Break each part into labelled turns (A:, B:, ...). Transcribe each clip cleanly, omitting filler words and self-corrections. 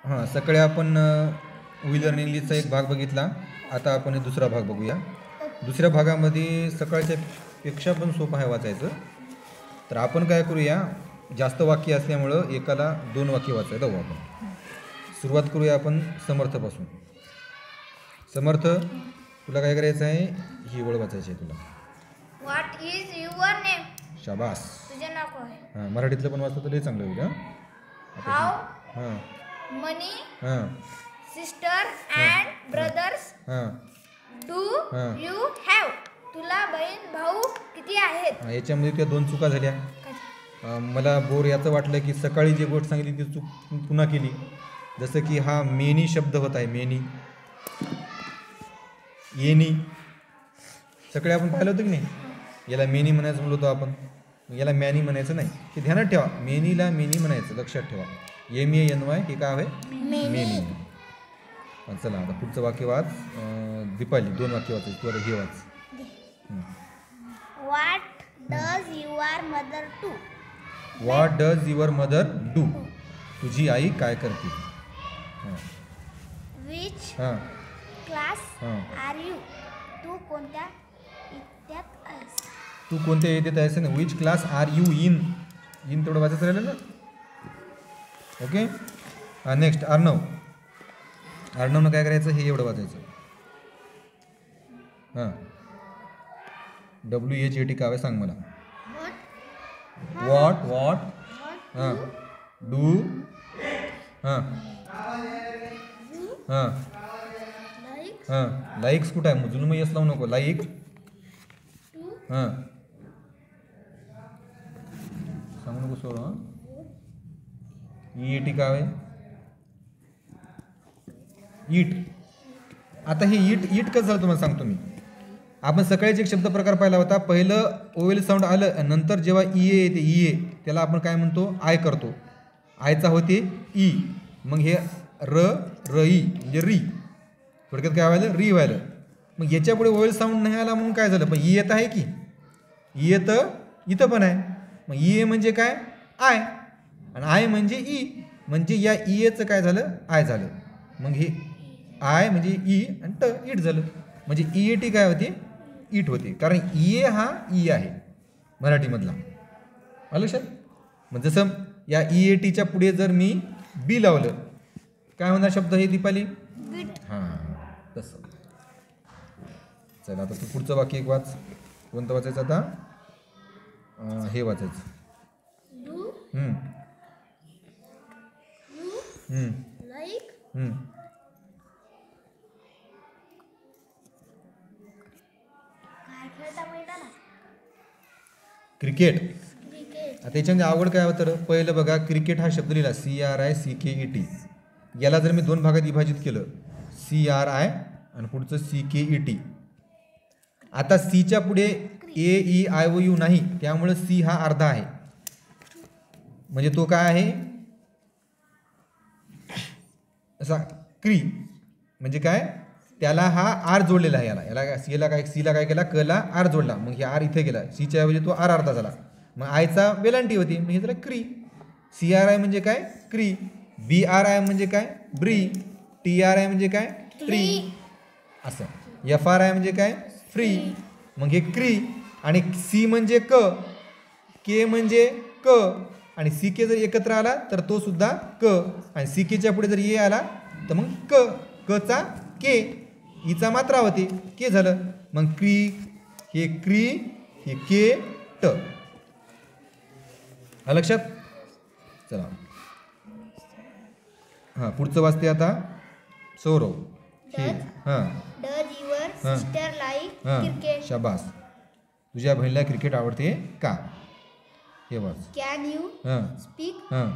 A: हां, सकाळी आपण वी लर्निंग इंग्लिशचा एक भाग बघितला. आता आपण दुसरा भाग बघूया. दुसऱ्या भागामध्ये सकाळच्या पेक्षा पण सोपं आहे वाचायचं. तर आपण काय करूया, जास्त वाक्य असल्यामुळं एकाला 2 वाक्य वाचायला जाऊ आपण. सुरुवात करूया आपण समर्थपासून. समर्थ, तुला काय करायचं आहे, ही ओळ वाचायची आहे तुला.
B: What is your name?
A: शाबास.
B: तुझे नाव काय?
A: हां, मराठीतलं पण वाचलं तर लई चांगलं होईल.
B: हाऊ
A: हां
B: मनी
A: हां
B: सिस्टर अँड ब्रदर्स
A: हां
B: डू
A: हां.
B: You have? तुला बहीण भाऊ किती आहेत?
A: हां, याच्यामध्ये त्या 2 चुका झाल्या. मला बोर याचं वाटलं की सकाळी जी गोष्ट सांगितली ती चूक पुन्हा केली. जसं की हा मेनी शब्द होत आहे, मेनी, येनी. सकाळी आपण पाहिलं होतं की नाही, याला मेनी म्हणायचं म्हणलो होतो आपण, याला मॅनी म्हणायचं नाही. हे ध्यानात ठेवा, मेनीला मेनी म्हणायचं, लक्षात ठेवा. MANY हे काय आहे, मेनी. चला आता पुढचं वाक्य वाच. दीपाली 2 वाक्य वाचायचं, तू आता हे वाच.
B: What does your mother do?
A: What does your mother do? तुझी आई काय करते? हां
B: विच
A: हां
B: क्लास
A: हां.
B: R you? तू कोणत्या इत्यात आहेस?
A: तू कोणत्या येते आहेस ना. Which class are you in? इन तेवढं वाचायचं राहिलं ना. ओके. हां, नेक्स्ट अर्णव. अर्णवनं काय करायचं, हे एवढं वाचायचं. हां, WHAT काय आहे सांग मला. व्हॉट हां डू हां हां हां. लाईक्स कुठं आहे, जुलम यस लावू नको. लाईक हां सांगू नको सोड. हां, EAT काय आहे, ईट. आता हे ईट कसं झालं तुम्हाला सांगतो मी. आपण सकाळीच एक शब्द प्रकार पाहिला होता. पहिलं ओवेल साऊंड आलं आणि नंतर जेव्हा EA येते, EA, त्याला आपण काय म्हणतो, आय करतो. आयचा होते ई. मग हे रई म्हणजे री, थोडक्यात काय व्हायलं, री व्हायलं. मग याच्यापुढे ओवेल साऊंड नाही आला म्हणून काय झालं, पण ई येत आहे की, ई येतं इथं पण आहे. मग EA म्हणजे काय, आय, आणि आय म्हणजे ई, म्हणजे या EAचं काय झालं, आय झालं. मग हे आय म्हणजे ई आणि ईट झालं. म्हणजे EAT काय होते, ईट होते. कारण EA हा ई आहे मराठीमधला. आलं लक्षात. मग जसं या EATच्या पुढे जर मी बी लावलं, काय होणार शब्द हे दीपाली? हां, तसं. चला आता तू पुढचं वाक्य एक वाच. कोणतं वाचायचं आता, हे वाचायचं.
B: लाईक काय खेळता मैदानात?
A: क्रिकेट. आता याच्यामध्ये आवड काय होतं, पहिलं बघा, क्रिकेट हा शब्द लिहिला CRICKET. याला जर मी 2 भागात विभाजित केलं, CRI आणि पुढचं CKET. आता सीच्या पुढे AEIOU नाही, त्यामुळे सी हा अर्धा आहे. म्हणजे तो काय आहे, असा क्री, म्हणजे काय, त्याला हा आर जोडलेला आहे. सीला काय केला, कला आर जोडला. मग हे आर इथे गेला, सीच्या ऐवजी तो आर अर्धा झाला. मग आयचा वेलांटी होती, मग हे झालं क्री. CRI म्हणजे काय, क्री. BRI म्हणजे काय, ब्री. TRI म्हणजे काय, ट्री. असं. FRI म्हणजे काय, फ्री. मग हे क्री. आणि सी म्हणजे क, के म्हणजे क, आणि CK जर एकत्र आला तर तो सुद्धा क, आणि CKच्या पुढे जर ए आला तर मग कचा के, ईचा मात्रा होती, के झालं. मग क्री, हे क्री, हे के ट. लक्षात. चला हां, पुढचं वाचते आता सौरव. हे हां,
B: डज युअर सिस्टर लाईक
A: हां,
B: क्रिकेट?
A: शाबास. तुझ्या बहिणीला क्रिकेट आवडते का, हे वाच.
B: कॅन यू
A: हां
B: स्पीक?
A: हां.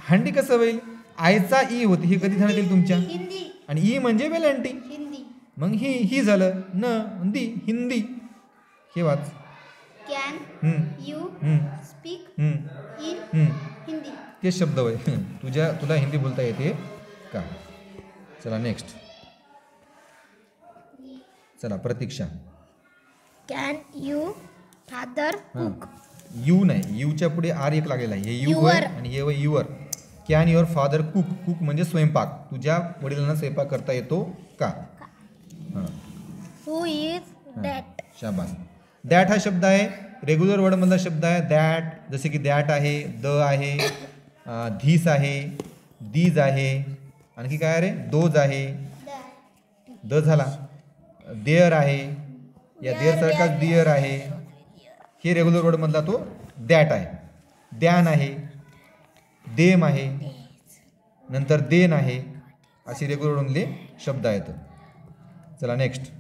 A: हंडी कसं होईल, आयचा ई होती, हे कधी ध्यानात येईल तुमच्या,
B: हिंदी.
A: आणि ई म्हणजे वेलांटी.
B: हिंदी.
A: मग ही झालं न दी, हिंदी. हे वाच.
B: Can you speak in Hindi?
A: ते शब्द होय. तुला हिंदी बोलता येते का. चला नेक्स्ट. चला Pratiksha.
B: Can you father cook?
A: You नाही, यूच्या पुढे आर एक लागलेला आहे. हे यू आहे आणि हे your. Can your father cook? Cook म्हणजे स्वयंपाक. तुझ्या वडिलांना स्वयंपाक करता येतो का? हां,
B: हू इज दॅट?
A: शाबास. दॅट हा शब्द आहे, रेग्युलर वर्डमधला शब्द आहे. दॅट जसे की दॅट आहे, द आहे, धीस आहे, दीज आहे, आणखी काय रे, दोज आहे, द झाला. देअर आहे, या देअर सारखाच दिअर आहे. हे रेग्युलर वर्डमधला तो दॅट आहे. द्यान आहे, देम आहे, नंतर देन आहे, असे रेग्युलर वर्डमधले शब्द आहेत. चला नेक्स्ट.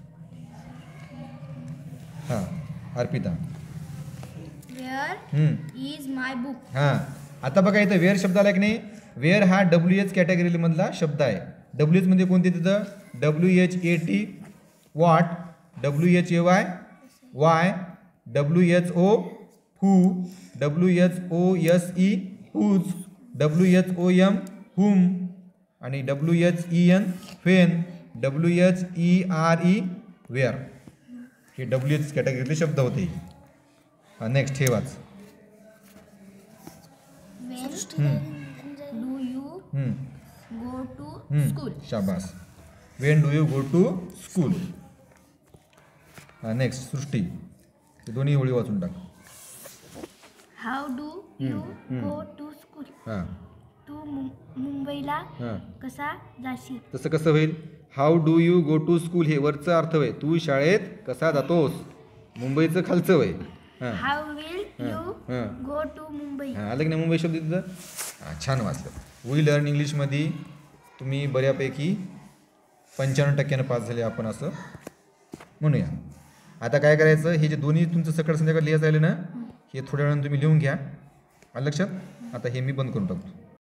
A: हां, Arpita.
B: Where is my book?
A: हां, आता बघा इथं वेअर शब्द आला की नाही. वेअर हा WH कॅटेगरीमधला शब्द आहे. WH म्हणजे कोणते तिथं? WHAT what, WHAY why, WHO who, WHOSE whose, WHOM whom आणि WHEN व्हेन, WHERE वेअर. हे WH कॅटेगरीतले शब्द होते. नेक्स्ट हे वाच.
B: Do you go to school?
A: शाबास. When do you go to school. Next Srishti. हे दोन्ही ओळी वाचून टाक.
B: How do you go to school?
A: हां
B: तू मुंबईला
A: हां,
B: कसा जाशील?
A: तसं कसं होईल? How do you go to school हे वरचं अर्थ होय, तू शाळेत कसा जातोस. मुंबईचं खालचं होय. हां
B: हाऊ विल यू
A: हां
B: गो टू मुंबई?
A: हां, आलं की नाही मुंबई शब्द तिथं? हां, छान वाचलं. वी लर्न इंग्लिशमध्ये तुम्ही बऱ्यापैकी 95% पास झाले आपण असं म्हणूया. आता काय करायचं, हे जे दोन्ही तुमचं सकाळ संध्याकाळ लिहायचं राहिलं ना, हे थोड्या वेळानं तुम्ही लिहून घ्या. आलं लक्षात? आता हे मी बंद करून टाकतो.